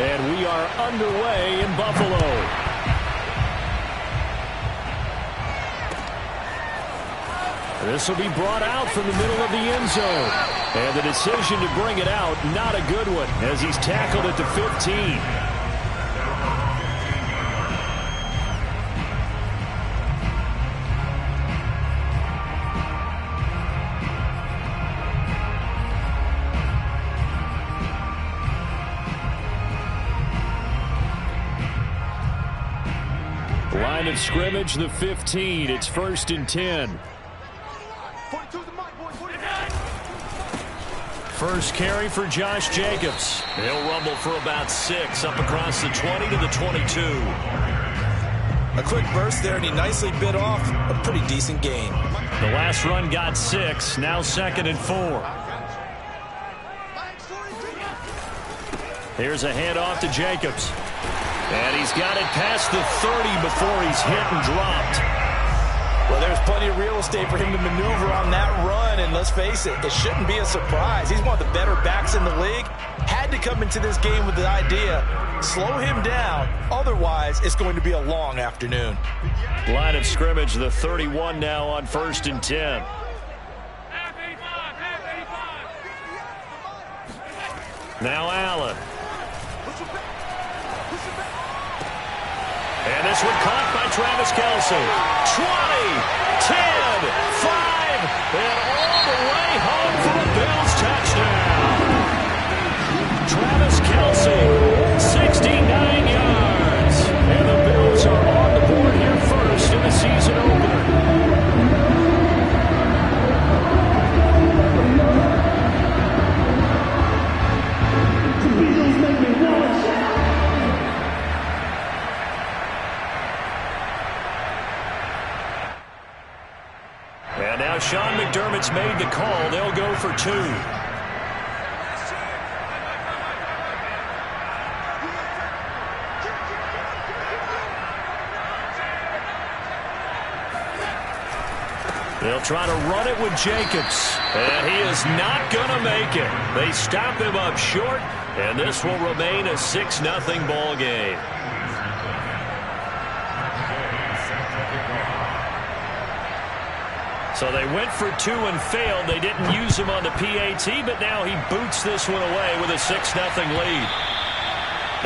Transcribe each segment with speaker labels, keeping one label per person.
Speaker 1: And we are underway in Buffalo. This will be brought out from the middle of the end zone. And the decision to bring it out, not a good one, as he's tackled at the 15. Line of scrimmage, the 15. It's 1st and 10. First carry for Josh Jacobs. He'll rumble for about 6 up across the 20 to the 22.
Speaker 2: A quick burst there, and he nicely bit off a pretty decent gain.
Speaker 1: The last run got 6. Now 2nd and 4. Here's a handoff to Jacobs. And he's got it past the 30 before he's hit and dropped.
Speaker 2: Well, there's plenty of real estate for him to maneuver on that run, and let's face it, it shouldn't be a surprise. He's one of the better backs in the league. Had to come into this game with the idea, slow him down, otherwise it's going to be a long afternoon.
Speaker 1: Line of scrimmage, the 31 now on 1st and 10. Now Allen. And this one caught by Travis Kelce. 20, 10, 5, and all the way home for the Bills touchdown. Travis Kelce, 69 yards. And the Bills are on the board here first in the season opener. And now Sean McDermott's made the call. They'll go for 2. They'll try to run it with Jacobs. And he is not going to make it. They stop him up short, and this will remain a 6-0 ball game. So they went for 2 and failed. They didn't use him on the PAT, but now he boots this one away with a 6-0 lead.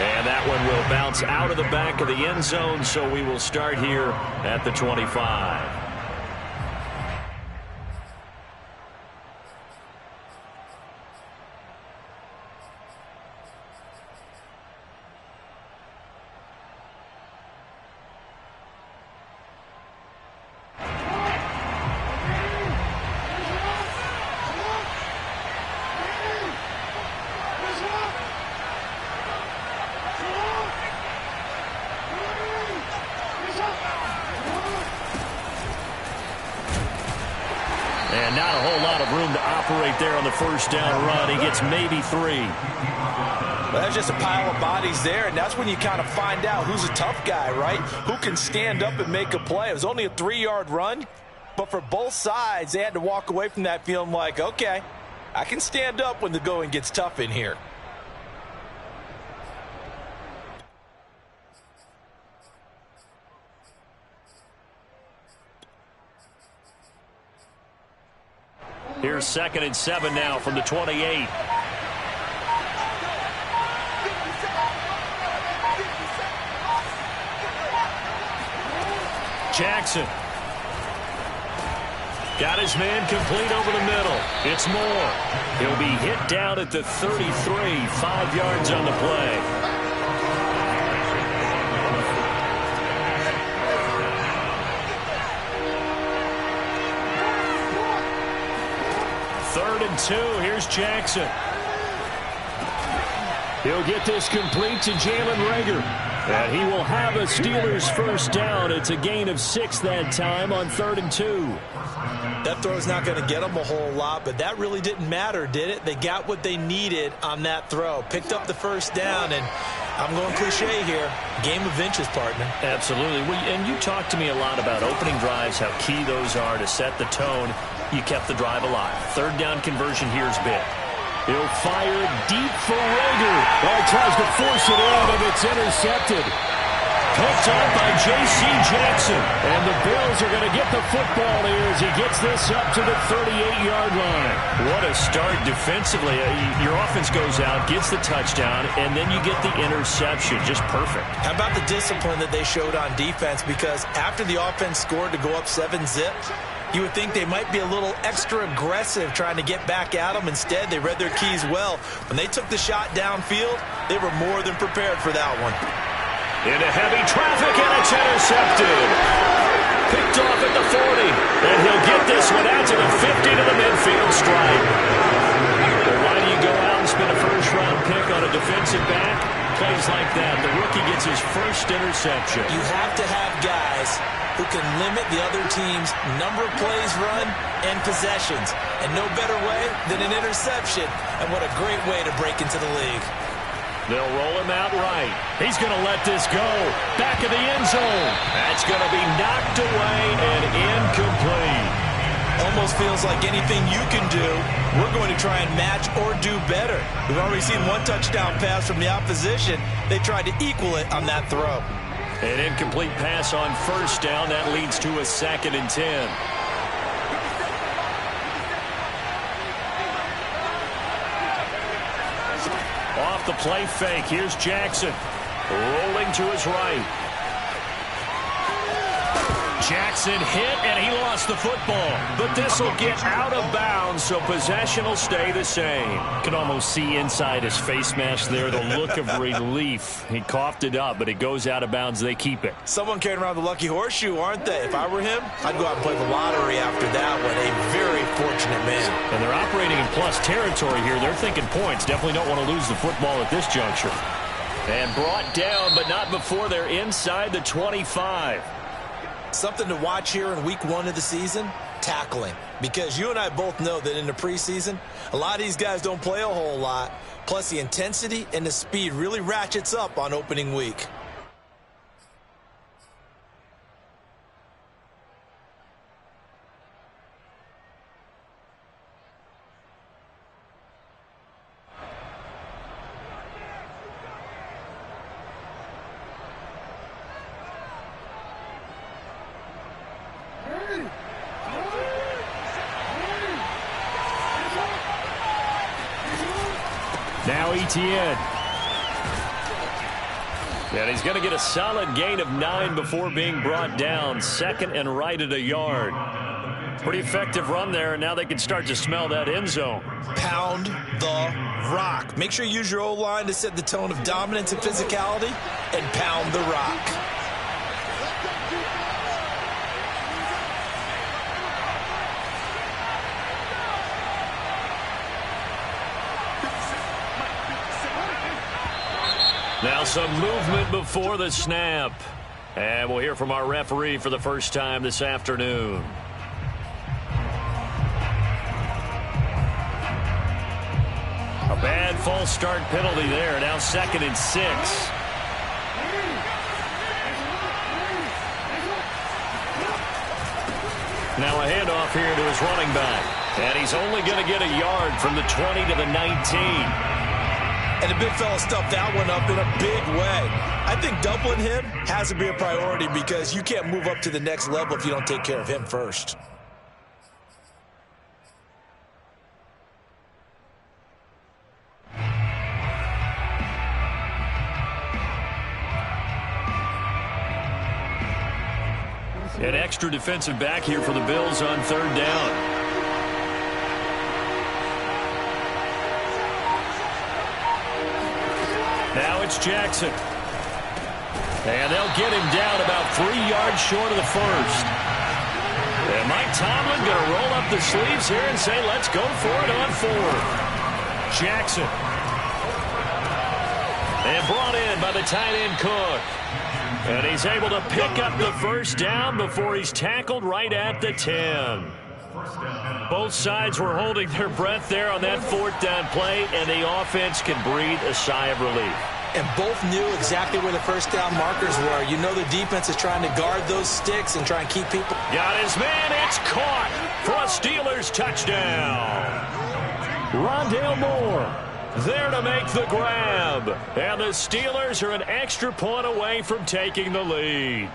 Speaker 1: And that one will bounce out of the back of the end zone, so we will start here at the 25. And not a whole lot of room to operate there on the first down run. He gets maybe 3.
Speaker 2: Well, that's just a pile of bodies there, and that's when you kind of find out who's a tough guy, right? Who can stand up and make a play. It was only a 3-yard run, but for both sides, they had to walk away from that feeling like, okay, I can stand up when the going gets tough in here.
Speaker 1: Here's 2nd and 7 now from the 28. Jackson. Got his man complete over the middle. It's Moore. He'll be hit down at the 33, 5 yards on the play. Third and 2. Here's Jackson. He'll get this complete to Jalen Reagor. And he will have a Steelers first down. It's a gain of 6 that time on 3rd and 2.
Speaker 2: That throw's not going to get them a whole lot, but that really didn't matter, did it? They got what they needed on that throw. Picked up the first down, and I'm going cliche here. Game of inches, partner.
Speaker 1: Absolutely. And you talked to me a lot about opening drives, how key those are to set the tone. You kept the drive alive. 3rd down conversion here is big.
Speaker 3: He'll fire deep for Rager. Oh, he tries to force it in, and it's intercepted. Picked up by J.C. Jackson. And the Bills are going to get the football here as he gets this up to the 38-yard line.
Speaker 1: What a start defensively. Your offense goes out, gets the touchdown, and then you get the interception. Just perfect.
Speaker 2: How about the discipline that they showed on defense? Because after the offense scored to go up 7-zip, you would think they might be a little extra aggressive trying to get back at them. Instead, they read their keys well. When they took the shot downfield, they were more than prepared for that one.
Speaker 1: Into heavy traffic, and it's intercepted. Picked off at the 40. And he'll get this one out to the 50 to the midfield stripe. Well, why do you go out and spend a first-round pick on a defensive back? Plays like that. The rookie gets his first interception.
Speaker 2: You have to have guys who can limit the other team's number of plays run and possessions. And no better way than an interception. And what a great way to break into the league.
Speaker 1: They'll roll him out right. He's going to let this go. Back of the end zone. That's going to be knocked away and incomplete.
Speaker 2: Almost feels like anything you can do, we're going to try and match or do better. We've already seen one touchdown pass from the opposition. They tried to equal it on that throw.
Speaker 1: An incomplete pass on first down. That leads to a 2nd and 10. Off the play fake. Here's Jackson. Rolling to his right. Jackson hit, and he lost the football. But this will get out of bounds, so possession will stay the same. You can almost see inside his face mask there the look of relief. He coughed it up, but it goes out of bounds. They keep it.
Speaker 2: Someone carrying around the lucky horseshoe, aren't they? If I were him, I'd go out and play the lottery after that one. A very fortunate man.
Speaker 1: And they're operating in plus territory here. They're thinking points. Definitely don't want to lose the football at this juncture. And brought down, but not before they're inside the 25.
Speaker 2: Something to watch here in week 1 of the season, tackling. Because you and I both know that in the preseason, a lot of these guys don't play a whole lot. Plus, the intensity and the speed really ratchets up on opening week.
Speaker 1: Now Etienne. And he's going to get a solid gain of 9 before being brought down. 2nd and right at a yard. Pretty effective run there, and now they can start to smell that end zone.
Speaker 2: Pound the rock. Make sure you use your O-line to set the tone of dominance and physicality, and pound the rock.
Speaker 1: Now some movement before the snap. And we'll hear from our referee for the first time this afternoon. A bad false start penalty there. Now 2nd and 6. Now a handoff here to his running back. And he's only going to get a yard from the 20 to the 19.
Speaker 2: And the big fella stuffed that one up in a big way. I think doubling him has to be a priority because you can't move up to the next level if you don't take care of him first.
Speaker 1: An extra defensive back here for the Bills on 3rd down. Now it's Jackson. And they'll get him down about 3 yards short of the first. And Mike Tomlin going to roll up the sleeves here and say, let's go for it on 4th. Jackson. And brought in by the tight end Cook. And he's able to pick up the first down before he's tackled right at the 10. Both sides were holding their breath there on that 4th down play, and the offense can breathe a sigh of relief.
Speaker 2: And both knew exactly where the first down markers were. You know the defense is trying to guard those sticks and try and keep people.
Speaker 1: Got his man. It's caught for a Steelers touchdown.
Speaker 3: Rondale Moore.
Speaker 1: There to make the grab. And the Steelers are an extra point away from taking the lead.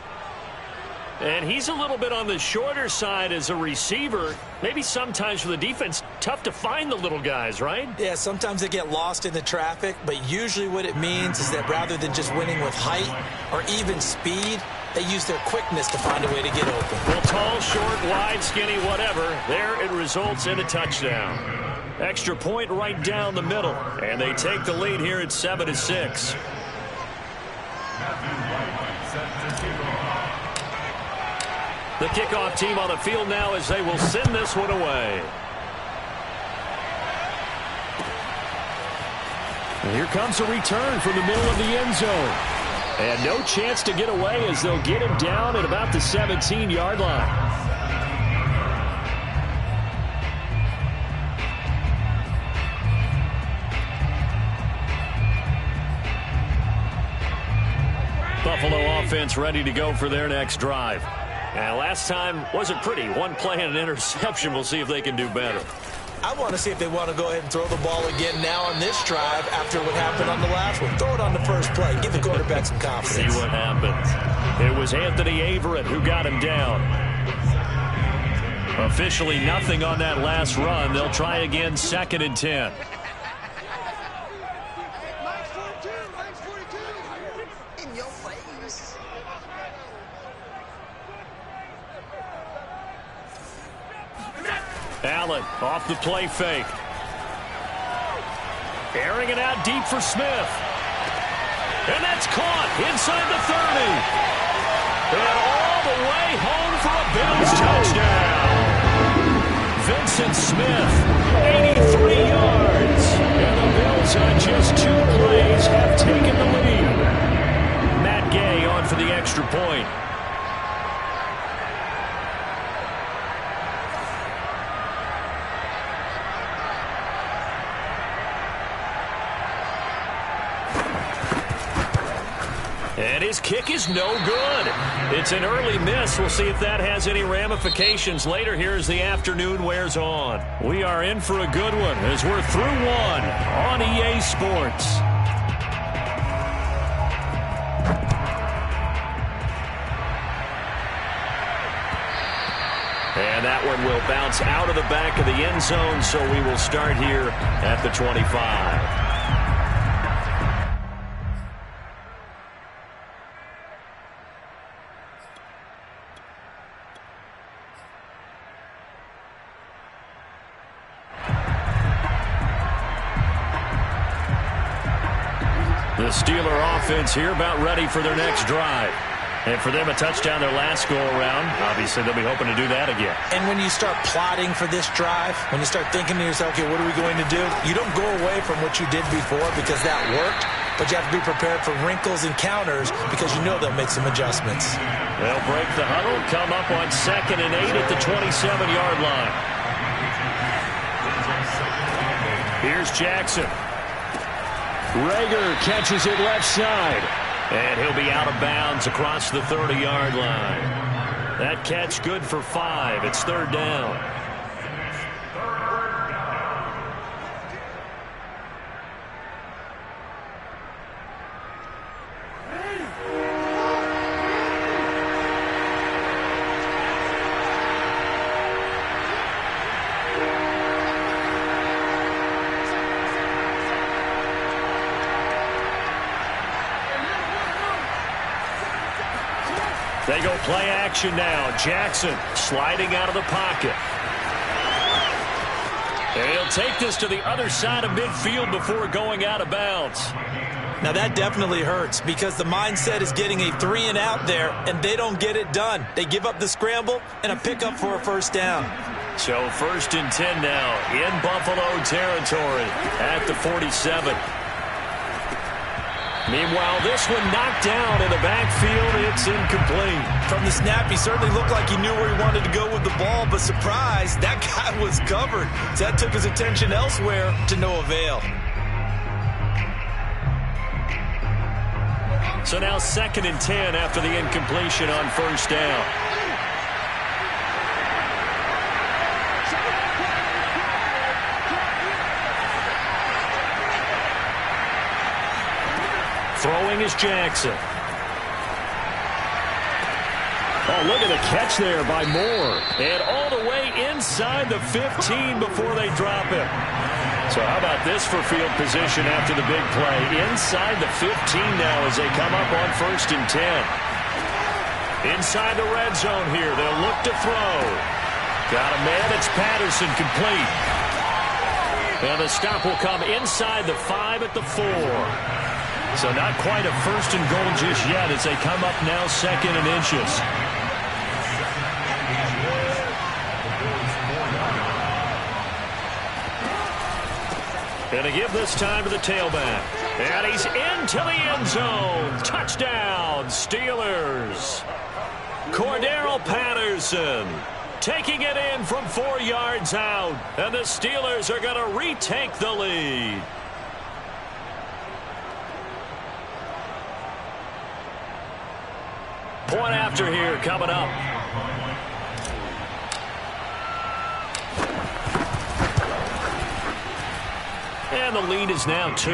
Speaker 1: And he's a little bit on the shorter side as a receiver. Maybe sometimes for the defense, tough to find the little guys, right?
Speaker 2: Yeah, sometimes they get lost in the traffic, but usually what it means is that rather than just winning with height or even speed, they use their quickness to find a way to get open.
Speaker 1: Well, tall, short, wide, skinny, whatever, there it results in a touchdown. Extra point right down the middle, and they take the lead here at 7-6. The kickoff team on the field now as they will send this one away.
Speaker 3: And here comes a return from the middle of the end zone. And no chance to get away as they'll get him down at about the 17-yard line.
Speaker 1: Buffalo offense ready to go for their next drive. And last time wasn't pretty. One play and an interception. We'll see if they can do better.
Speaker 2: I want to see if they want to go ahead and throw the ball again now on this drive after what happened on the last one. Throw it on the first play. Give the quarterback some confidence.
Speaker 1: See what happens. It was Anthony Averett who got him down. Officially nothing on that last run. They'll try again 2nd and 10. Allen off the play fake. Airing it out deep for Smith. And that's caught inside the 30. And all the way home for a Bills touchdown. Vincent Smith, 83 yards. And the Bills on just 2 plays have taken the lead. Matt Gay on for the extra point. And his kick is no good. It's an early miss. We'll see if that has any ramifications later here as the afternoon wears on. We are in for a good one as we're through one on EA Sports. And that one will bounce out of the back of the end zone, so we will start here at the 25. The Steeler offense here about ready for their next drive. And for them, a touchdown their last go-around. Obviously, they'll be hoping to do that again.
Speaker 2: And when you start plotting for this drive, when you start thinking to yourself, okay, what are we going to do? You don't go away from what you did before because that worked, but you have to be prepared for wrinkles and counters because you know they'll make some adjustments.
Speaker 1: They'll break the huddle, come up on 2nd and 8 at the 27-yard line. Here's Jackson.
Speaker 3: Rager catches it left side.
Speaker 1: And he'll be out of bounds across the 30-yard line. That catch good for 5. It's 3rd down. They go play action now. Jackson sliding out of the pocket. And he'll take this to the other side of midfield before going out of bounds.
Speaker 2: Now that definitely hurts because the mindset is getting a 3-and-out there, and they don't get it done. They give up the scramble and a pickup for a 1st down.
Speaker 1: So 1st and 10 now in Buffalo territory at the 47. Meanwhile, this one knocked down in the backfield. It's incomplete.
Speaker 2: From the snap, he certainly looked like he knew where he wanted to go with the ball, but surprise, that guy was covered. So that took his attention elsewhere to no avail.
Speaker 1: So now 2nd and 10 after the incompletion on 1st down. Throwing is Jackson.
Speaker 3: Oh, look at the catch there by Moore.
Speaker 1: And all the way inside the 15 before they drop him. So how about this for field position after the big play? Inside the 15 now as they come up on 1st and 10. Inside the red zone here. They'll look to throw. Got a man. It's Patterson, complete. And the stop will come inside the 5 at the 4. So not quite a 1st and goal just yet as they come up now 2nd and inches. Going to give this time to the tailback. And he's into the end zone. Touchdown, Steelers. Cordero Patterson taking it in from 4 yards out. And the Steelers are going to retake the lead. Point after here coming up. And the lead is now 2.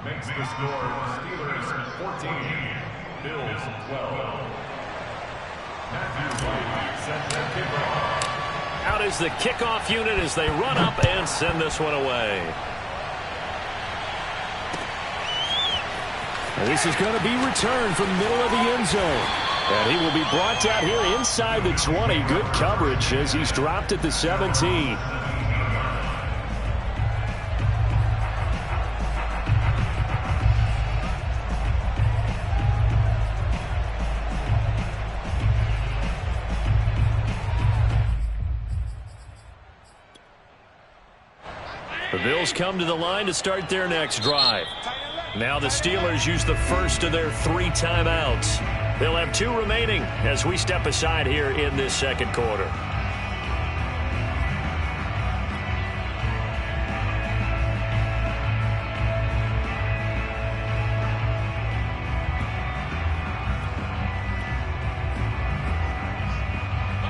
Speaker 4: Makes the score Steelers 14, Bills 12. Matthew White set that kickoff.
Speaker 1: Out is the kickoff unit as they run up and send this one away.
Speaker 3: And this is going to be returned from the middle of the end zone. And he will be brought down here inside the 20. Good coverage as he's dropped at the 17.
Speaker 1: The Bills come to the line to start their next drive. Now the Steelers use the first of their 3 timeouts. They'll have 2 remaining as we step aside here in this 2nd quarter.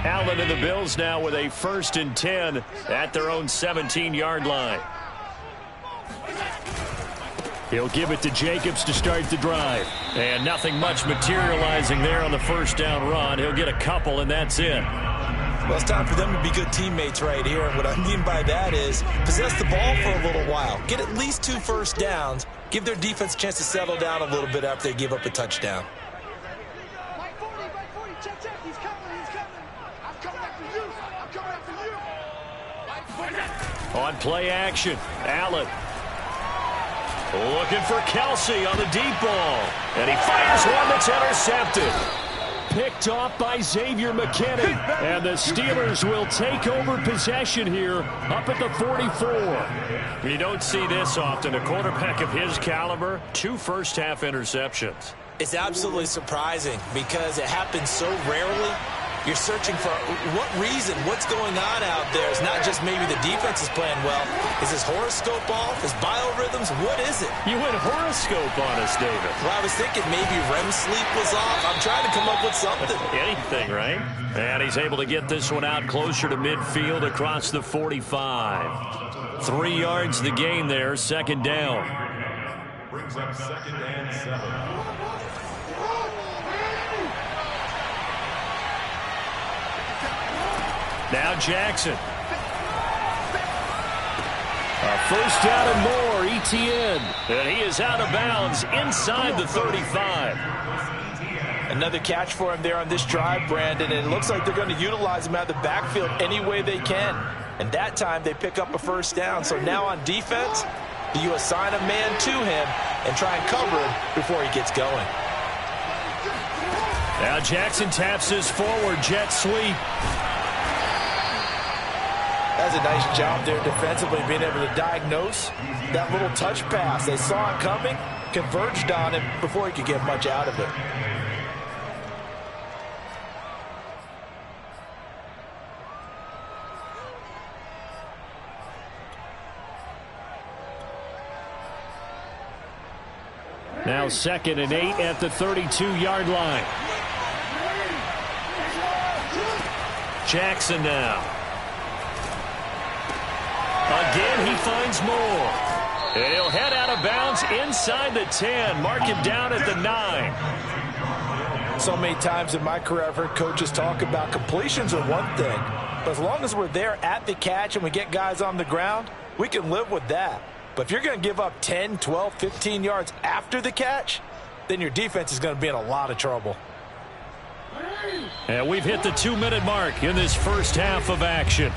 Speaker 1: Allen and the Bills now with a 1st and 10 at their own 17-yard line.
Speaker 3: He'll give it to Jacobs to start the drive.
Speaker 1: And nothing much materializing there on the 1st down run. He'll get a couple, and that's it.
Speaker 2: Well, it's time for them to be good teammates right here. And what I mean by that is possess the ball for a little while. Get at least 2 first downs. Give their defense a chance to settle down a little bit after they give up a touchdown.
Speaker 1: On play action, Allen. Looking for Kelsey on the deep ball. And he fires one that's intercepted.
Speaker 3: Picked off by Xavier McKinney. And the Steelers will take over possession here up at the 44.
Speaker 1: You don't see this often. A quarterback of his caliber, 2 first-half interceptions.
Speaker 2: It's absolutely surprising because it happens so rarely. You're searching for what reason, what's going on out there. It's not just maybe the defense is playing well. Is his horoscope off? His biorhythms? What is it?
Speaker 1: You went horoscope on us, David.
Speaker 2: Well, I was thinking maybe REM sleep was off. I'm trying to come up with something.
Speaker 1: Anything, right? And he's able to get this one out closer to midfield across the 45. 3 yards the gain there, 2nd down.
Speaker 4: Brings up 2nd and 7.
Speaker 1: Now Jackson.
Speaker 3: A 1st down and more, ETN.
Speaker 1: And he is out of bounds inside the 35.
Speaker 2: Another catch for him there on this drive, Brandon, and it looks like they're going to utilize him out of the backfield any way they can. And that time they pick up a 1st down. So now on defense, you assign a man to him and try and cover him before he gets going.
Speaker 1: Now Jackson taps his forward jet sweep.
Speaker 2: That's a nice job there defensively, being able to diagnose that little touch pass. They saw it coming, converged on him before he could get much out of it.
Speaker 3: Now 2nd and 8 at the 32-yard line.
Speaker 1: Jackson now. Again, he finds Moore. And he'll head out of bounds inside the 10. Mark him down at the 9.
Speaker 2: So many times in my career I've heard coaches talk about completions are one thing, but as long as we're there at the catch and we get guys on the ground, we can live with that. But if you're going to give up 10, 12, 15 yards after the catch, then your defense is going to be in a lot of trouble.
Speaker 1: And we've hit the 2-minute mark in this first half of action.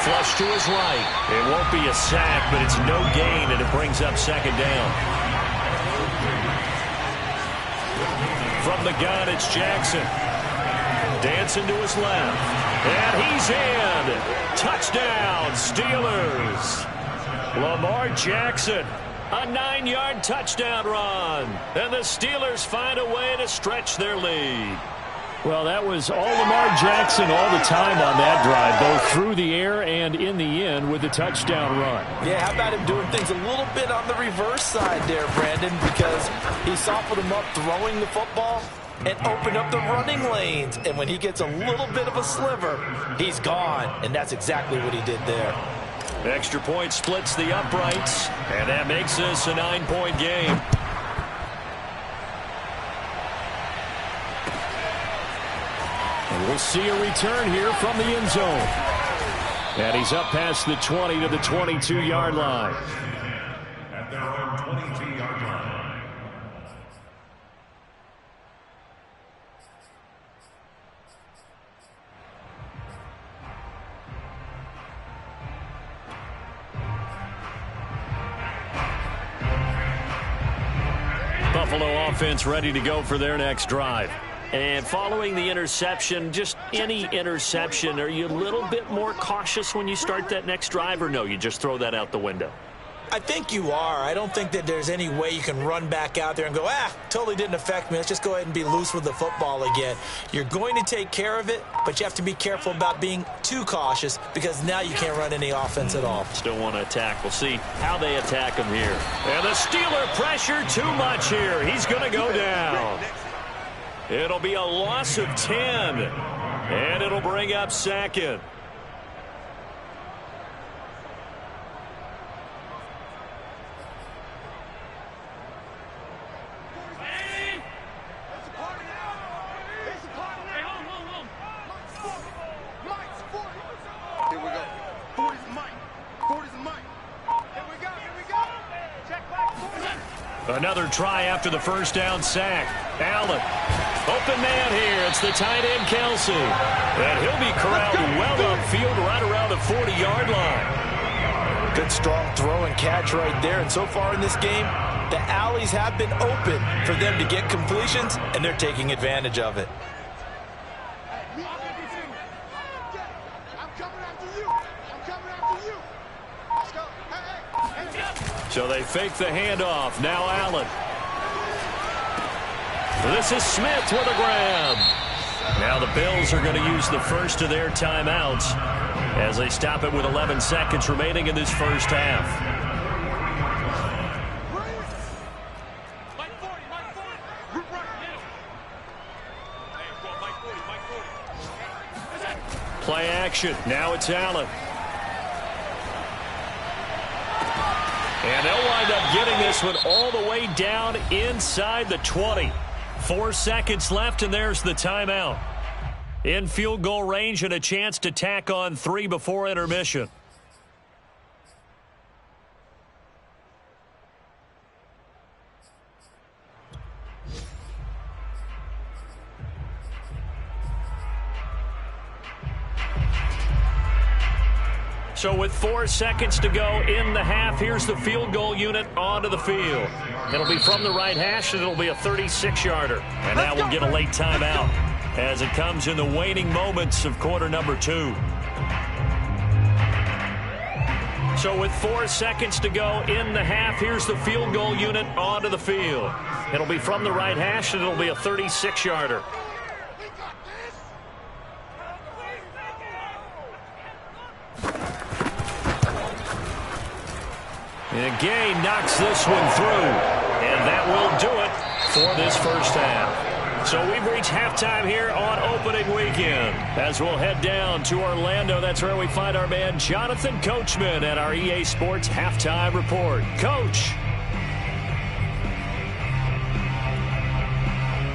Speaker 1: Flush to his right. It won't be a sack, but it's no gain, and it brings up second down. From the gun, it's Jackson. Dancing to his left. And he's in. Touchdown, Steelers. Lamar Jackson. A 9-yard touchdown run. And the Steelers find a way to stretch their lead. Well, that was all Lamar Jackson all the time on that drive, both through the air and in the end with the touchdown run.
Speaker 2: Yeah, how about him doing things a little bit on the reverse side there, Brandon, because he softened him up throwing the football and opened up the running lanes. And when he gets a little bit of a sliver, he's gone. And that's exactly what he did there.
Speaker 1: Extra point splits the uprights, and that makes this a 9-point game. And we'll see a return here from the end zone. And he's up past the 20 to the 22-yard line.
Speaker 4: At their own 22-yard line.
Speaker 1: Buffalo offense ready to go for their next drive. And following the interception, just any interception, are you a little bit more cautious when you start that next drive, or no, you just throw that out the window?
Speaker 2: I think you are. I don't think that there's any way you can run back out there and go, totally didn't affect me. Let's just go ahead and be loose with the football again. You're going to take care of it, but you have to be careful about being too cautious because now you can't run any offense at all.
Speaker 1: Still want to attack. We'll see how they attack him here. And the Steeler pressure too much here. He's going to go down. It'll be a loss of 10, and it'll bring up second. Another try after the first down sack. Allen. Open man here. It's the tight end, Kelsey. And he'll be corralled well upfield right around the 40-yard line.
Speaker 2: Good strong throw and catch right there. And so far in this game, the alleys have been open for them to get completions, and they're taking advantage of it.
Speaker 1: So they fake the handoff. Now Allen. This is Smith with a grab. Now the Bills are going to use the first of their timeouts as they stop it with 11 seconds remaining in this first half. Play action. Now it's Allen. And they'll wind up getting this one all the way down inside the 20. 4 seconds left, and there's the timeout. In field goal range and a chance to tack on 3 before intermission. So with 4 seconds to go in the half, here's the field goal unit onto the field. It'll be from the right hash, and it'll be a 36-yarder. And now we'll get a late timeout. as it comes in the waning moments of quarter number 2. So with 4 seconds to go in the half, here's the field goal unit onto the field. It'll be from the right hash, and it'll be a 36-yarder. And Gay knocks this one through, and that will do it for this first half. So we've reached halftime here on opening weekend. As we'll head down to Orlando, that's where we find our man Jonathan Coachman at our EA Sports Halftime Report. Coach.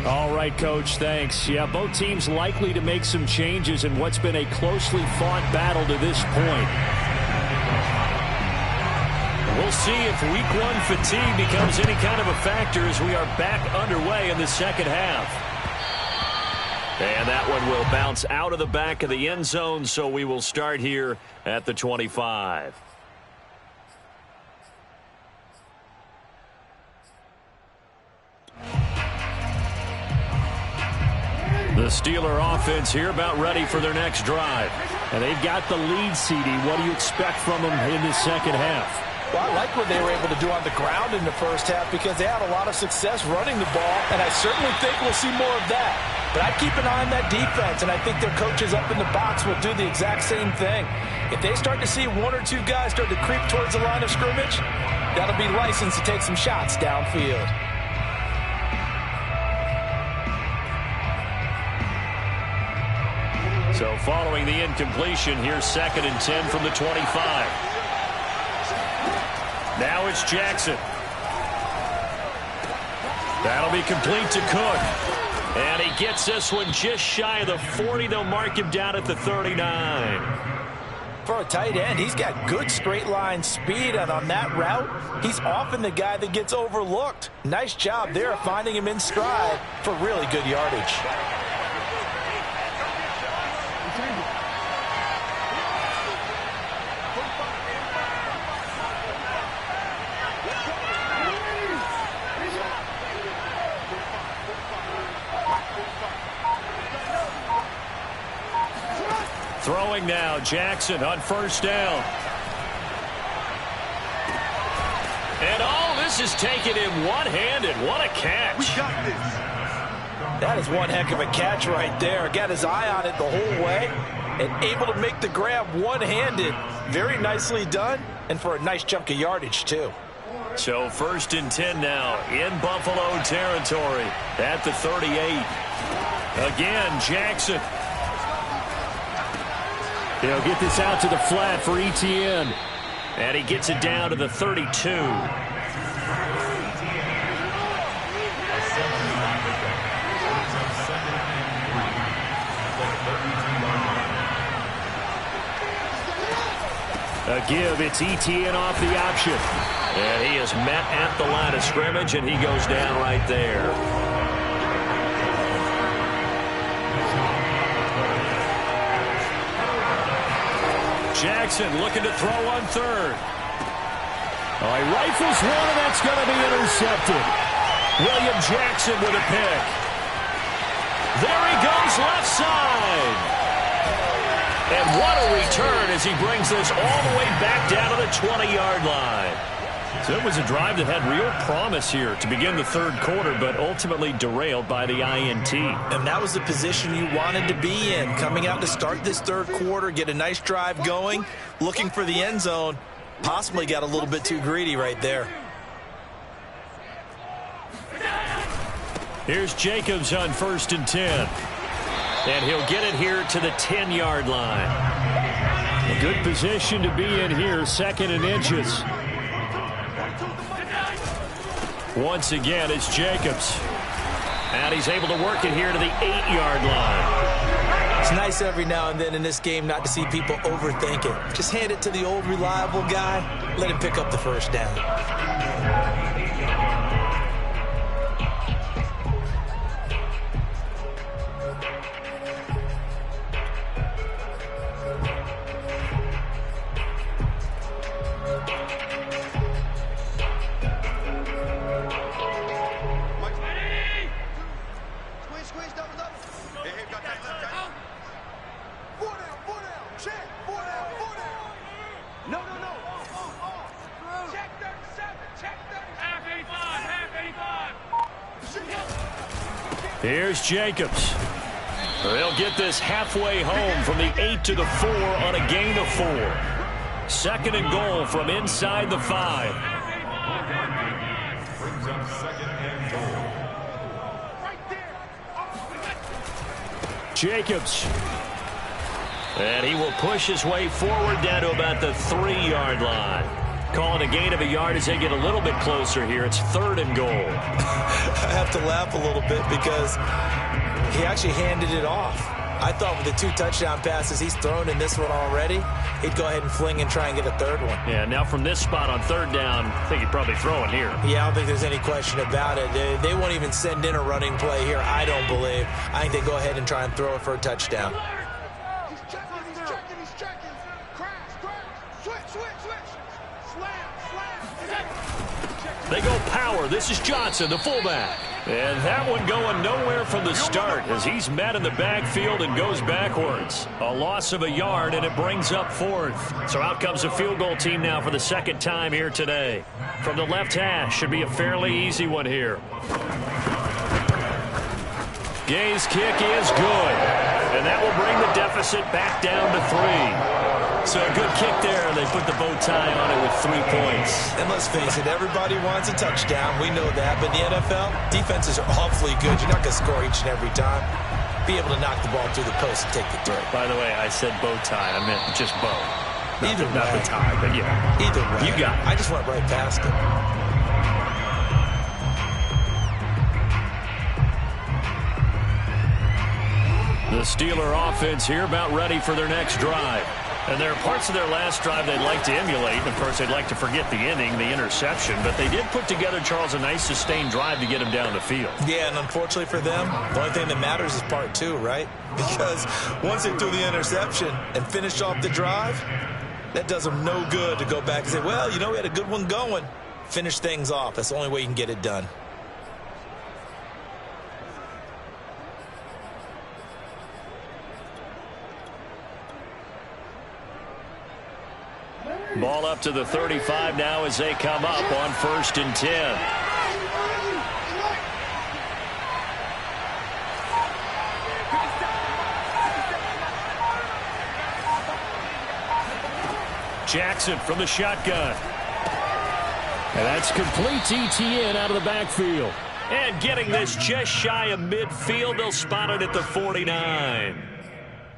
Speaker 3: All right, Coach, thanks. Yeah, both teams likely to make some changes in what's been a closely fought battle to this point.
Speaker 1: We'll see if week 1 fatigue becomes any kind of a factor as we are back underway in the second half. And that one will bounce out of the back of the end zone, so we will start here at the 25. The Steeler offense here about ready for their next drive.
Speaker 3: And they've got the lead, CD. What do you expect from them in the second half?
Speaker 2: Well, I like what they were able to do on the ground in the first half because they had a lot of success running the ball, and I certainly think we'll see more of that. But I keep an eye on that defense, and I think their coaches up in the box will do the exact same thing. If they start to see 1 or 2 guys start to creep towards the line of scrimmage, that'll be licensed to take some shots downfield.
Speaker 1: So following the incompletion, here's 2nd and 10 from the 25. Now it's Jackson. That'll be complete to Cook. And he gets this one just shy of the 40. They'll mark him down at the 39.
Speaker 2: For a tight end, he's got good straight line speed, and on that route, he's often the guy that gets overlooked. Nice job there finding him in stride for really good yardage.
Speaker 1: Throwing now, Jackson on first down. And this is taken in one-handed. What a catch.
Speaker 4: We got this.
Speaker 2: That is one heck of a catch right there. Got his eye on it the whole way and able to make the grab one-handed. Very nicely done, and for a nice chunk of yardage, too.
Speaker 1: So 1st and 10 now in Buffalo territory at the 38. Again, Jackson.
Speaker 3: They'll get this out to the flat for ETN.
Speaker 1: And he gets it down to the 32.
Speaker 3: A give, it's ETN off the option.
Speaker 1: And he is met at the line of scrimmage, and he goes down right there. Jackson looking to throw on 3rd.
Speaker 3: Oh, he rifles one, and that's going to be intercepted.
Speaker 1: William Jackson with a pick. There he goes left side. And what a return as he brings this all the way back down to the 20-yard line. So it was a drive that had real promise here to begin the 3rd quarter, but ultimately derailed by the INT.
Speaker 2: And that was the position you wanted to be in, coming out to start this 3rd quarter, get a nice drive going, looking for the end zone. Possibly got a little bit too greedy right there.
Speaker 1: Here's Jacobs on 1st and 10. And he'll get it here to the 10-yard line.
Speaker 3: A good position to be in here, 2nd and inches.
Speaker 1: Once again, it's Jacobs. And he's able to work it here to the 8-yard line.
Speaker 2: It's nice every now and then in this game not to see people overthink it. Just hand it to the old reliable guy. Let him pick up the first down.
Speaker 1: Here's Jacobs. They'll get this halfway home from the 8 to the 4 on a gain of 4. 2nd and goal from inside the 5.
Speaker 4: Brings up 2nd and goal.
Speaker 1: Jacobs. And he will push his way forward down to about the 3-yard line. Call it a gain of a yard as they get a little bit closer here. It's 3rd and goal.
Speaker 2: I have to laugh a little bit because he actually handed it off. I thought with the 2 touchdown passes he's thrown in this one already, he'd go ahead and fling and try and get a 3rd one.
Speaker 1: Yeah, now from this spot on 3rd down, I think he'd probably throw it here.
Speaker 2: Yeah, I don't think there's any question about it. They won't even send in a running play here, I don't believe. I think they go ahead and try and throw it for a touchdown.
Speaker 1: They go power. This is Johnson, the fullback. And that one going nowhere from the start as he's met in the backfield and goes backwards. A loss of a yard, and it brings up 4th. So out comes the field goal team now for the 2nd time here today. From the left hash, should be a fairly easy one here. Gay's kick is good. And that will bring the deficit back down to 3. So a good kick there, and they put the bow tie on it with 3 points.
Speaker 2: And let's face it, everybody wants a touchdown. We know that. But in the NFL, defenses are awfully good. You're not going to score each and every time. Be able to knock the ball through the post and take the throw.
Speaker 1: By the way, I said bow tie. I meant just bow. Not the tie, but yeah.
Speaker 2: Either way.
Speaker 1: You got it.
Speaker 2: I just went right past it.
Speaker 1: The Steeler offense here about ready for their next drive. And there are parts of their last drive they'd like to emulate. And, of course, they'd like to forget the inning, the interception. But they did put together, Charles, a nice sustained drive to get him down the field.
Speaker 2: Yeah, and unfortunately for them, the only thing that matters is part 2, right? Because once they threw the interception and finished off the drive, that does them no good to go back and say, well, you know, we had a good one going. Finish things off. That's the only way you can get it done.
Speaker 1: Ball up to the 35 now as they come up on 1st and 10. Jackson from the shotgun. And that's complete to ETN out of the backfield. And getting this just shy of midfield, they'll spot it at the 49.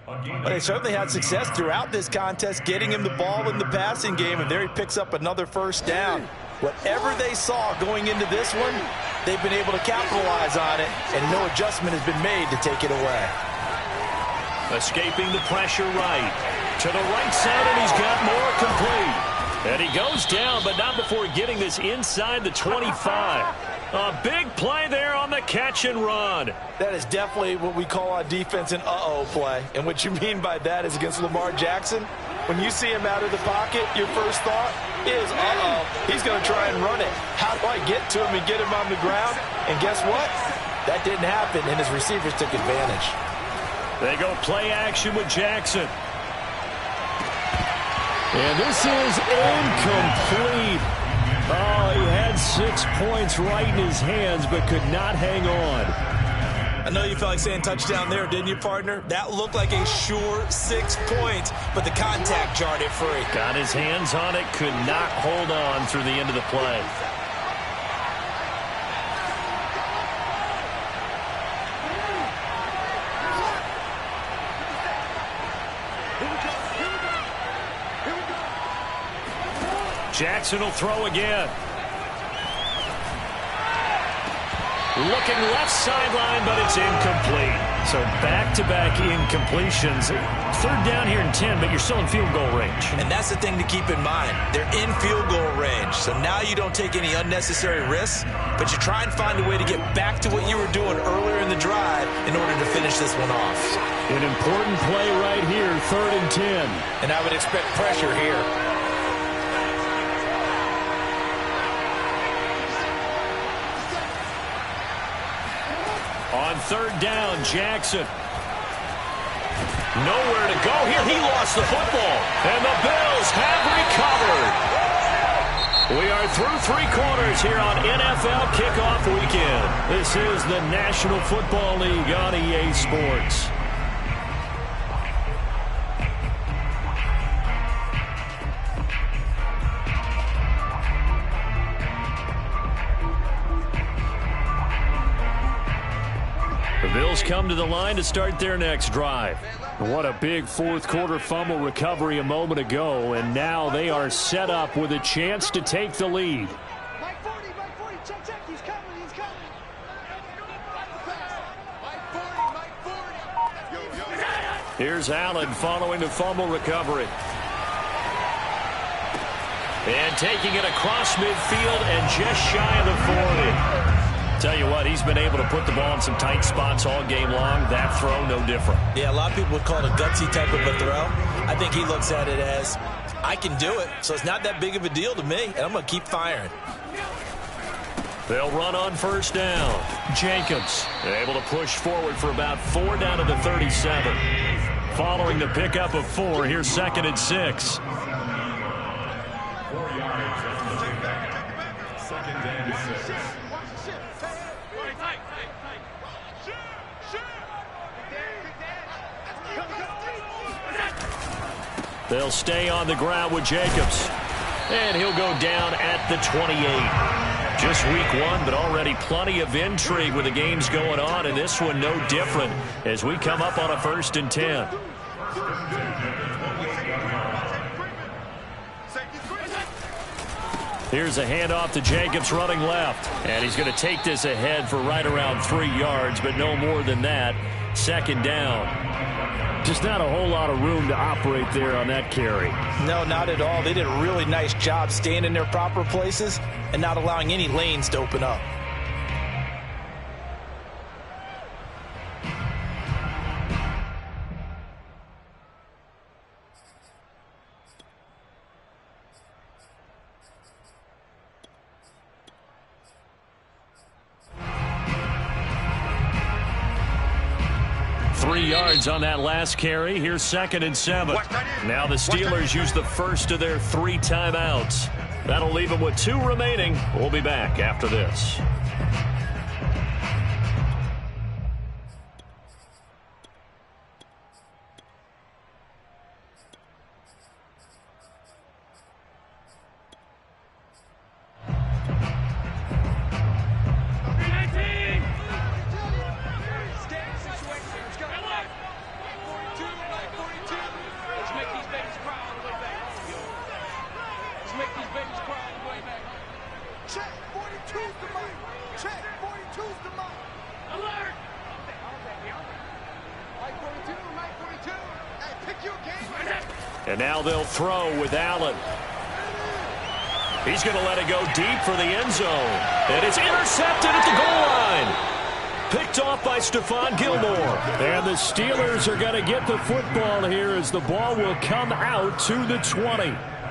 Speaker 2: Well, they certainly had success throughout this contest, getting him the ball in the passing game, and there he picks up another 1st down. Whatever they saw going into this one, they've been able to capitalize on it, and no adjustment has been made to take it away.
Speaker 1: Escaping the pressure right. To the right side, and he's got more complete. And he goes down, but not before getting this inside the 25. A big play there on the catch and run.
Speaker 2: That is definitely what we call on defense an uh-oh play. And what you mean by that is against Lamar Jackson, when you see him out of the pocket, your first thought is, uh-oh, he's going to try and run it. How do I get to him and get him on the ground? And guess what? That didn't happen, and his receivers took advantage.
Speaker 1: They go play action with Jackson.
Speaker 3: And this is incomplete. Oh, he had 6 points right in his hands, but could not hang on.
Speaker 2: I know you felt like saying touchdown there, didn't you, partner? That looked like a sure 6 points, but the contact jarred it free.
Speaker 1: Got his hands on it, could not hold on through the end of the play. Jackson will throw again. Looking left sideline, but it's incomplete. So back-to-back incompletions. 3rd down here and 10, but you're still in field goal range.
Speaker 2: And that's the thing to keep in mind. They're in field goal range. So now you don't take any unnecessary risks, but you try and find a way to get back to what you were doing earlier in the drive in order to finish this one off.
Speaker 3: An important play right here, 3rd and 10.
Speaker 2: And I would expect pressure here.
Speaker 1: On 3rd down, Jackson. Nowhere to go here. He lost the football. And the Bills have recovered. We are through 3 quarters here on NFL Kickoff Weekend. This is the National Football League on EA Sports. The Bills come to the line to start their next drive.
Speaker 3: What a big fourth quarter fumble recovery a moment ago, and now they are set up with a chance to take the lead.
Speaker 5: Mike 40, check, he's coming.
Speaker 1: Here's Allen following the fumble recovery. And taking it across midfield and just shy of the 40. Tell you what, he's been able to put the ball in some tight spots all game long. That throw, no different.
Speaker 2: Yeah, a lot of people would call it a gutsy type of a throw. I think he looks at it as, I can do it, so it's not that big of a deal to me, and I'm going to keep firing.
Speaker 1: They'll run on first down. Jacobs able to push forward for about 4 down to the 37. Following the pickup of 4, here's 2nd and 6.
Speaker 4: 4 yards after the takeback. 2nd and 6.
Speaker 1: They'll stay on the ground with Jacobs. And he'll go down at the 28. Just week 1, but already plenty of intrigue with the games going on, and this one no different as we come up on a 1st and 10. Here's a handoff to Jacobs running left. And he's going to take this ahead for right around 3 yards, but no more than that. 2nd down.
Speaker 3: Just not a whole lot of room to operate there on that carry.
Speaker 2: No, not at all. They did a really nice job staying in their proper places and not allowing any lanes to open up.
Speaker 1: Yards on that last carry. Here's 2nd and 7. Now the Steelers use the first of their 3 timeouts. That'll leave them with 2 remaining. We'll be back after this. And now they'll throw with Allen. He's going to let it go deep for the end zone. And it's intercepted at the goal line. Picked off by Stephon Gilmore.
Speaker 3: And the Steelers are going to get the football here as the ball will come out to the 20.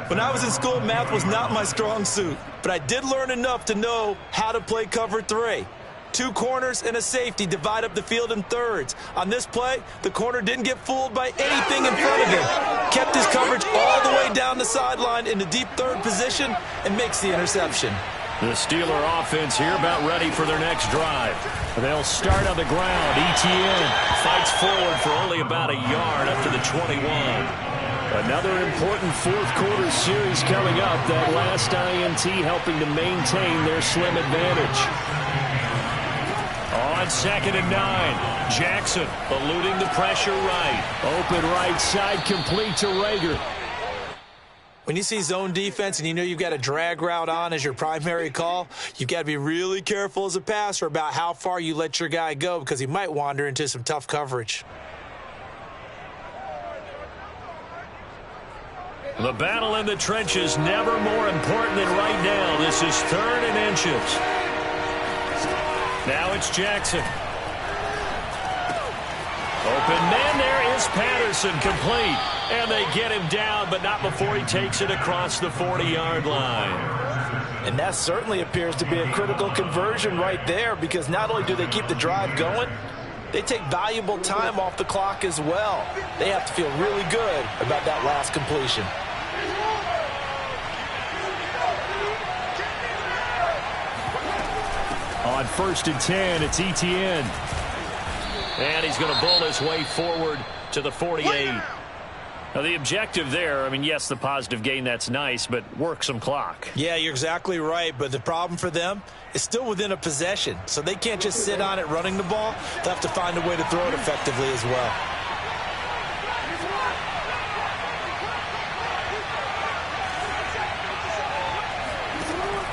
Speaker 2: When I was in school, math was not my strong suit. But I did learn enough to know how to play cover 3. 2 corners and a safety divide up the field in thirds. On this play, the corner didn't get fooled by anything in front of him. Kept his coverage all the way down the sideline in the deep third position and makes the interception.
Speaker 1: The Steeler offense here about ready for their next drive. They'll start on the ground. Etienne fights forward for only about a yard up to the 21.
Speaker 3: Another important fourth quarter series coming up. That last INT helping to maintain their slim advantage.
Speaker 1: On 2nd and 9, Jackson eluding the pressure right.
Speaker 3: Open right side, complete to Rager.
Speaker 2: When you see zone defense and you know you've got a drag route on as your primary call, you've got to be really careful as a passer about how far you let your guy go because he might wander into some tough coverage.
Speaker 1: The battle in the trenches never more important than right now. This is 3rd and inches. Now it's Jackson. Open man, there is Patterson, complete. And they get him down, but not before he takes it across the 40-yard line.
Speaker 2: And that certainly appears to be a critical conversion right there because not only do they keep the drive going, they take valuable time off the clock as well. They have to feel really good about that last completion.
Speaker 3: On 1st and 10, it's Etienne.
Speaker 1: And he's going to bull his way forward to the 48. Now, the objective there, I mean, yes, the positive gain, that's nice, but work some clock.
Speaker 2: Yeah, you're exactly right, but the problem for them is still within a possession, so they can't just sit on it running the ball. They'll have to find a way to throw it effectively as well.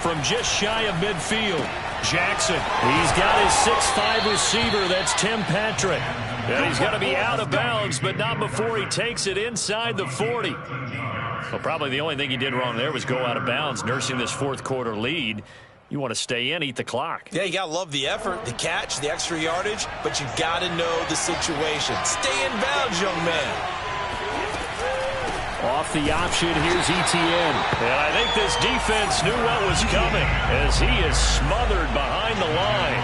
Speaker 3: From just shy of midfield, Jackson. He's got his 6'5" receiver. That's Tim Patrick.
Speaker 1: And he's got to be out of bounds, but not before he takes it inside the 40. Well, probably the only thing he did wrong there was go out of bounds, nursing this fourth quarter lead. You want to stay in, eat the clock.
Speaker 2: Yeah, you got to love the effort, the catch, the extra yardage, but you got to know the situation. Stay in bounds, young man.
Speaker 3: Off the option, here's Etienne.
Speaker 1: And I think this defense knew what was coming as he is smothered behind the line.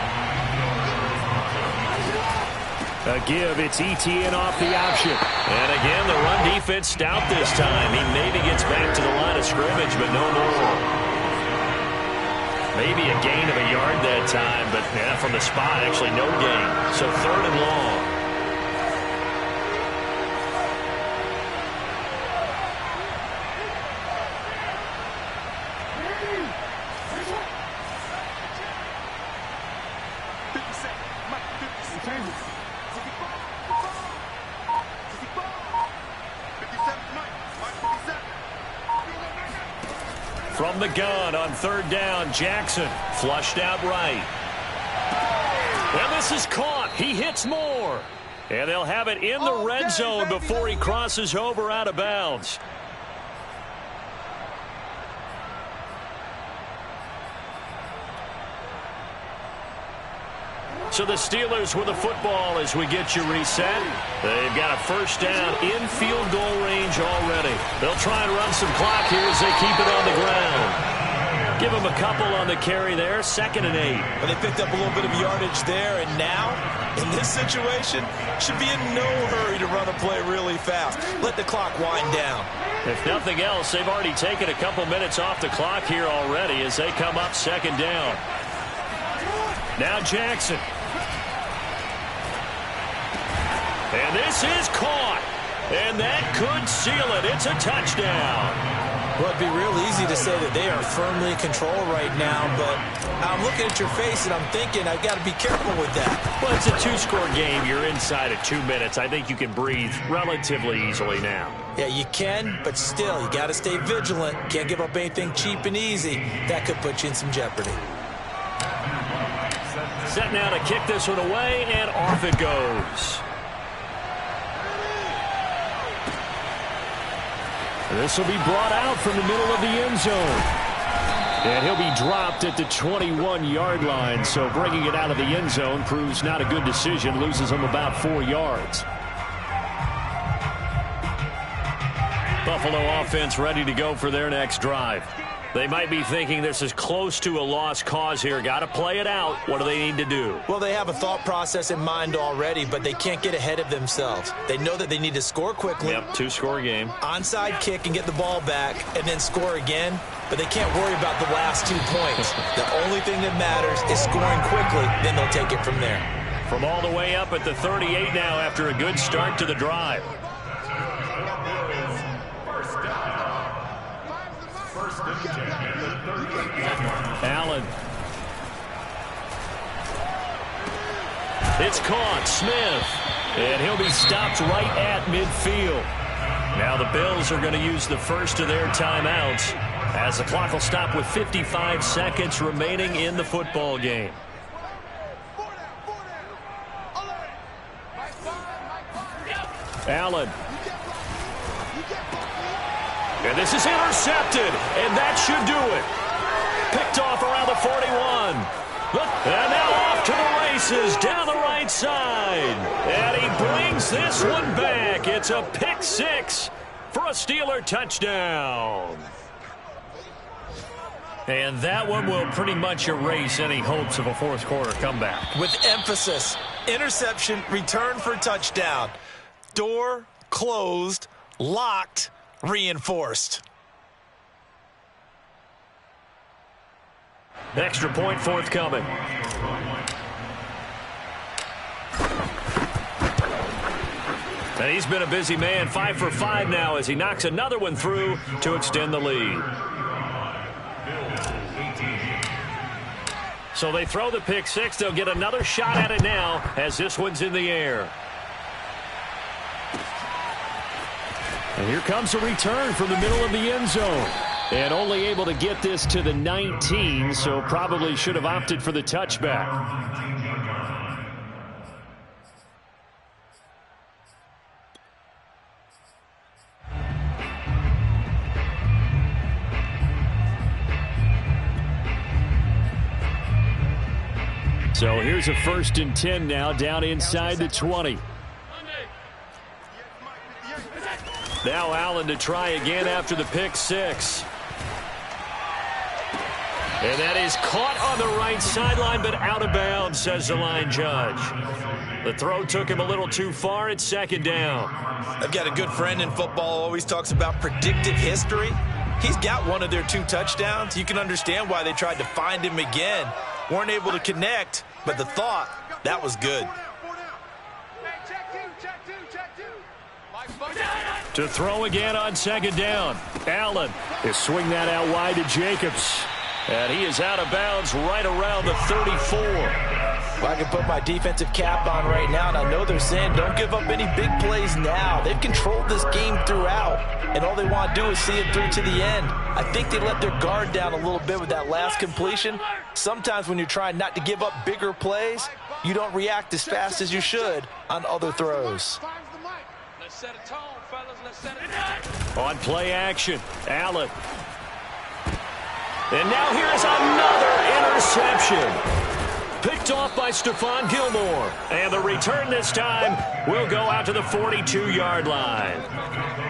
Speaker 3: A give, it's Etienne off the option.
Speaker 1: And again, the run defense stout this time. He maybe gets back to the line of scrimmage, but no more. Maybe a gain of a yard that time, but yeah, from the spot, actually no gain. So 3rd and long. From the gun on 3rd down, Jackson flushed out right. And this is caught. He hits more. And they'll have it in the red zone before he crosses over out of bounds. So the Steelers with the football as we get you reset. They've got a 1st down in field goal range already. They'll try and run some clock here as they keep it on the ground. Give them a couple on the carry there. 2nd and 8.
Speaker 2: But they picked up a little bit of yardage there, and now, in this situation, should be in no hurry to run a play really fast. Let the clock wind down.
Speaker 1: If nothing else, they've already taken a couple minutes off the clock here already as they come up 2nd down. Now Jackson. And this is caught. And that could seal it. It's a touchdown.
Speaker 2: Well, it'd be real easy to say that they are firmly in control right now, but I'm looking at your face and I'm thinking I've got to be careful with that.
Speaker 1: Well, it's a 2-score game. You're inside of 2 minutes. I think you can breathe relatively easily now.
Speaker 2: Yeah, you can, but still, you got to stay vigilant. Can't give up anything cheap and easy. That could put you in some jeopardy.
Speaker 1: Set now to kick this one away, and off it goes.
Speaker 3: This will be brought out from the middle of the end zone. And he'll be dropped at the 21-yard line, so bringing it out of the end zone proves not a good decision, loses him about 4 yards.
Speaker 1: Buffalo offense ready to go for their next drive. They might be thinking this is close to a lost cause here. Got to play it out. What do they need to do?
Speaker 2: Well, they have a thought process in mind already, but they can't get ahead of themselves. They know that they need to score quickly.
Speaker 1: Yep, 2-score game.
Speaker 2: Onside kick and get the ball back and then score again, but they can't worry about the last 2 points. The only thing that matters is scoring quickly, then they'll take it from there.
Speaker 1: From all the way up at the 38 now after a good start to the drive.
Speaker 3: Allen.
Speaker 1: It's caught. Smith. And he'll be stopped right at midfield. Now the Bills are going to use the first of their timeouts as the clock will stop with 55 seconds remaining in the football game.
Speaker 3: Allen.
Speaker 1: And this is intercepted, and that should do it. Picked off around the 41. And now off to the races down the right side. And he brings this one back. It's a pick 6 for a Steeler touchdown. And that one will pretty much erase any hopes of a fourth quarter comeback.
Speaker 2: With emphasis, interception, return for touchdown. Door closed, locked, reinforced.
Speaker 1: Extra point forthcoming. And he's been a busy man, 5 for 5 now as he knocks another one through to extend the lead. So they throw the pick six. They'll get another shot at it now as this one's in the air. And here comes a return from the middle of the end zone. And only able to get this to the 19, so probably should have opted for the touchback. So here's a 1st and 10 now down inside the 20. Now Allen to try again after the pick six. And that is caught on the right sideline, but out of bounds, says the line judge. The throw took him a little too far. It's 2nd down.
Speaker 2: I've got a good friend in football, always talks about predictive history. He's got one of their 2 touchdowns. You can understand why they tried to find him again. Weren't able to connect, but the thought, that was good.
Speaker 1: To throw again on 2nd down. Allen is swing that out wide to Jacobs. And he is out of bounds right around the 34.
Speaker 2: Well, I can put my defensive cap on right now, and I know they're saying don't give up any big plays now. They've controlled this game throughout, and all they want to do is see it through to the end. I think they let their guard down a little bit with that last completion. Sometimes when you're trying not to give up bigger plays, you don't react as fast as you should on other throws.
Speaker 5: Let's set a tone, fellas. Let's set a tone.
Speaker 1: On play action, Allen. And now here's another interception. Picked off by Stephon Gilmore. And the return this time will go out to the 42-yard line.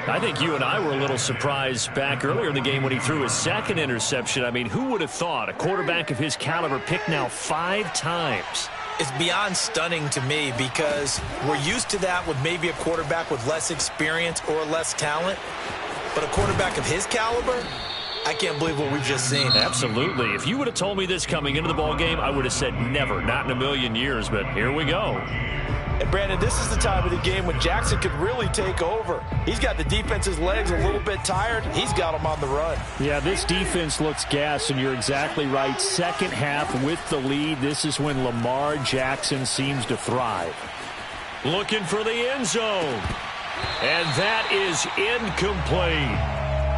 Speaker 1: I think you and I were a little surprised back earlier in the game when he threw his 2nd interception. I mean, who would have thought a quarterback of his caliber picked now 5 times?
Speaker 2: It's beyond stunning to me because we're used to that with maybe a quarterback with less experience or less talent. But a quarterback of his caliber, I can't believe what we've just seen.
Speaker 1: Absolutely. If you would have told me this coming into the ballgame, I would have said never, not in a million years, but here we go.
Speaker 2: And Brandon, this is the time of the game when Jackson could really take over. He's got the defense's legs a little bit tired. He's got them on the run.
Speaker 3: Yeah, this defense looks gassed, and you're exactly right. 2nd half with the lead, this is when Lamar Jackson seems to thrive.
Speaker 1: Looking for the end zone. And that is incomplete.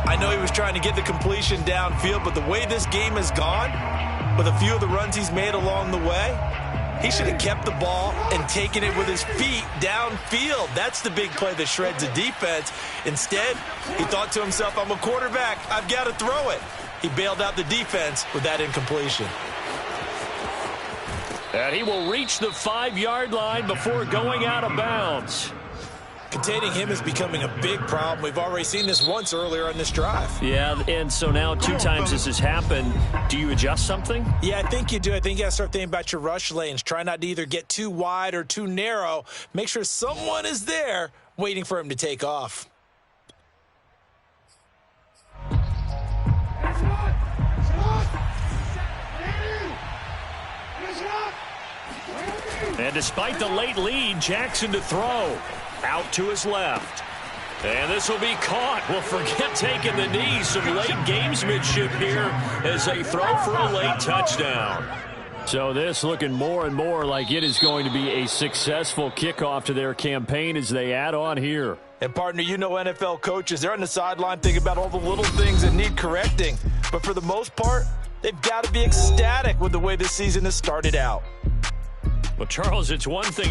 Speaker 2: I know he was trying to get the completion downfield, but the way this game has gone, with a few of the runs he's made along the way, he should have kept the ball and taken it with his feet downfield. That's the big play that shreds the defense. Instead, he thought to himself, I'm a quarterback. I've got to throw it. He bailed out the defense with that incompletion.
Speaker 1: And he will reach the 5-yard line before going out of bounds.
Speaker 2: Containing him is becoming a big problem. We've already seen this once earlier on this drive.
Speaker 1: Yeah, and so now 2 times this has happened. Do you adjust something?
Speaker 2: Yeah, I think you do. I think you got to start thinking about your rush lanes. Try not to either get too wide or too narrow. Make sure someone is there waiting for him to take off.
Speaker 1: And despite the late lead, Jackson to throw. Out to his left. And this will be caught. Well, forget taking the knee. Some late gamesmanship here as they throw for a late touchdown.
Speaker 3: So this looking more and more like it is going to be a successful kickoff to their campaign as they add on here.
Speaker 2: And, partner, you know NFL coaches, they're on the sideline thinking about all the little things that need correcting. But for the most part, they've got to be ecstatic with the way this season has started out.
Speaker 1: Well, Charles, it's one thing